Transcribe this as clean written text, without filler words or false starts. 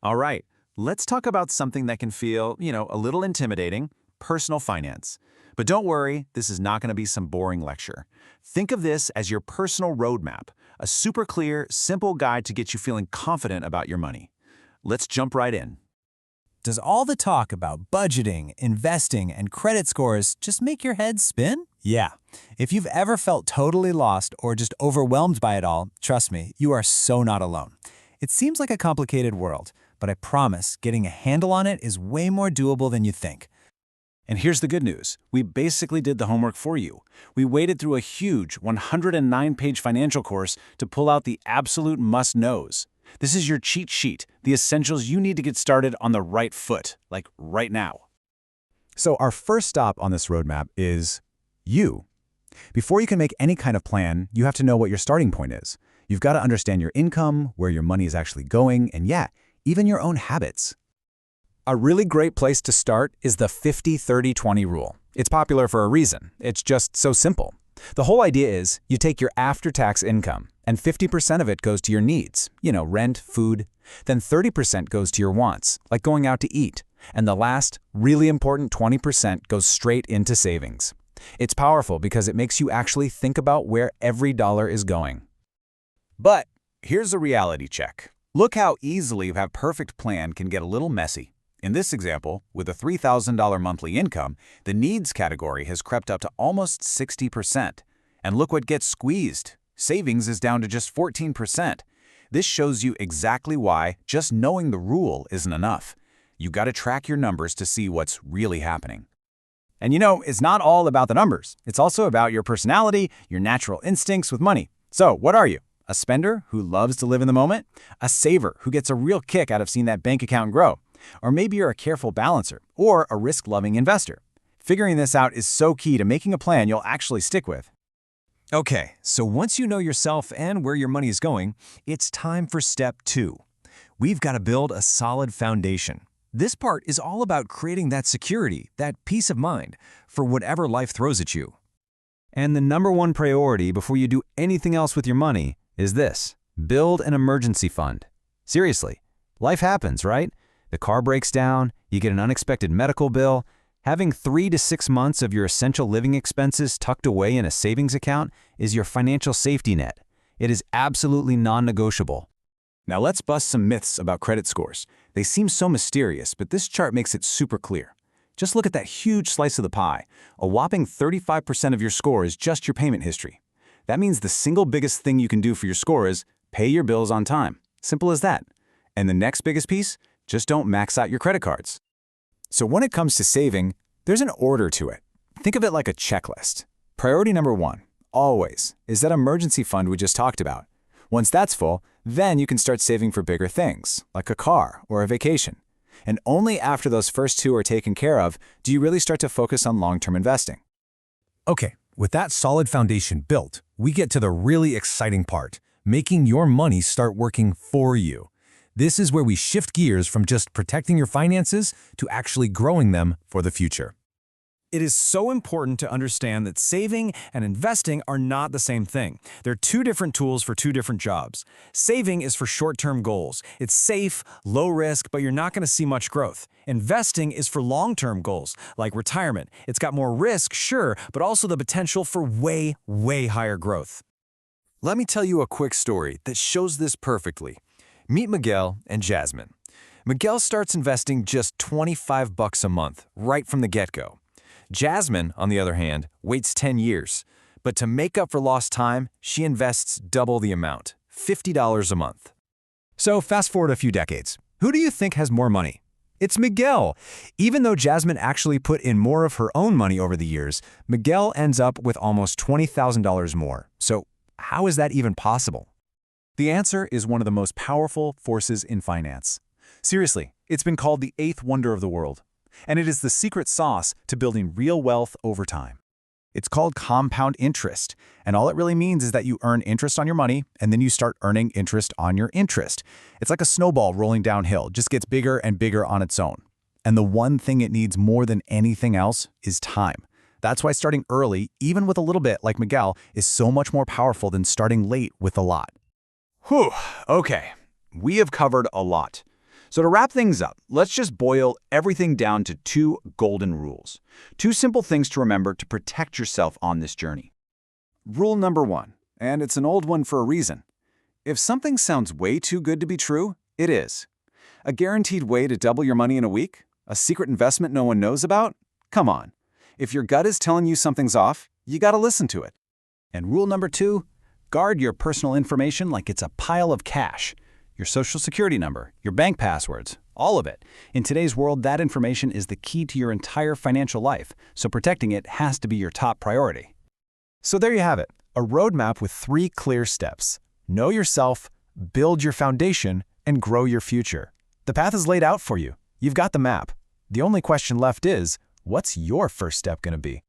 All right, let's talk about something that can feel, a little intimidating, personal finance. But don't worry, this is not going to be some boring lecture. Think of this as your personal roadmap, a super clear, simple guide to get you feeling confident about your money. Let's jump right in. Does all the talk about budgeting, investing, and credit scores just make your head spin? Yeah. If you've ever felt totally lost or just overwhelmed by it all, trust me, you are so not alone. It seems like a complicated world, but I promise getting a handle on it is way more doable than you think. And here's the good news. We basically did the homework for you. We waded through a huge 109-page financial course to pull out the absolute must-knows. This is your cheat sheet, the essentials you need to get started on the right foot, like right now. So our first stop on this roadmap is you. Before you can make any kind of plan, you have to know what your starting point is. You've got to understand your income, where your money is actually going, and even your own habits. A really great place to start is the 50-30-20 rule. It's popular for a reason. It's just so simple. The whole idea is you take your after-tax income, and 50% of it goes to your needs, rent, food. Then 30% goes to your wants, like going out to eat. And the last, really important 20% goes straight into savings. It's powerful because it makes you actually think about where every dollar is going. But here's a reality check. Look how easily that perfect plan can get a little messy. In this example, with a $3,000 monthly income, the needs category has crept up to almost 60%. And look what gets squeezed. Savings is down to just 14%. This shows you exactly why just knowing the rule isn't enough. You got to track your numbers to see what's really happening. And it's not all about the numbers. It's also about your personality, your natural instincts with money. So what are you? A spender who loves to live in the moment? A saver who gets a real kick out of seeing that bank account grow? Or maybe you're a careful balancer or a risk-loving investor. Figuring this out is so key to making a plan you'll actually stick with. Okay, so once you know yourself and where your money is going, it's time for step 2. We've got to build a solid foundation. This part is all about creating that security, that peace of mind, for whatever life throws at you. And the number one priority before you do anything else with your money is this: build an emergency fund. Seriously, life happens, right? The car breaks down, you get an unexpected medical bill. Having 3 to 6 months of your essential living expenses tucked away in a savings account is your financial safety net. It is absolutely non-negotiable. Now let's bust some myths about credit scores. They seem so mysterious, but this chart makes it super clear. Just look at that huge slice of the pie. A whopping 35% of your score is just your payment history. That means the single biggest thing you can do for your score is pay your bills on time. Simple as that. And the next biggest piece? Just don't max out your credit cards. So when it comes to saving, there's an order to it. Think of it like a checklist. Priority number 1, always, is that emergency fund we just talked about. Once that's full, then you can start saving for bigger things, like a car or a vacation. And only after those first 2 are taken care of do you really start to focus on long-term investing. Okay, with that solid foundation built, we get to the really exciting part, making your money start working for you. This is where we shift gears from just protecting your finances to actually growing them for the future. It is so important to understand that saving and investing are not the same thing. They're 2 different tools for 2 different jobs. Saving is for short-term goals. It's safe, low risk, but you're not going to see much growth. Investing is for long-term goals, like retirement. It's got more risk, sure, but also the potential for way, way higher growth. Let me tell you a quick story that shows this perfectly. Meet Miguel and Jasmine. Miguel starts investing just $25 a month, right from the get-go. Jasmine, on the other hand, waits 10 years. But to make up for lost time, she invests double the amount, $50 a month. So fast forward a few decades. Who do you think has more money? It's Miguel. Even though Jasmine actually put in more of her own money over the years, Miguel ends up with almost $20,000 more. So how is that even possible? The answer is one of the most powerful forces in finance. Seriously, it's been called the 8th wonder of the world, and it is the secret sauce to building real wealth over time. It's called compound interest, and all it really means is that you earn interest on your money, and then you start earning interest on your interest. It's like a snowball rolling downhill, just gets bigger and bigger on its own. And the one thing it needs more than anything else is time. That's why starting early, even with a little bit like Miguel, is so much more powerful than starting late with a lot. Whew, okay. We have covered a lot. So to wrap things up, let's just boil everything down to 2 golden rules. 2 simple things to remember to protect yourself on this journey. Rule number 1, and it's an old one for a reason. If something sounds way too good to be true, it is. A guaranteed way to double your money in a week? A secret investment no one knows about? Come on. If your gut is telling you something's off, you gotta listen to it. And rule number 2, guard your personal information like it's a pile of cash. Your social security number, your bank passwords, all of it. In today's world, that information is the key to your entire financial life, so protecting it has to be your top priority. So there you have it, a roadmap with 3 clear steps. Know yourself, build your foundation, and grow your future. The path is laid out for you. You've got the map. The only question left is, what's your first step going to be?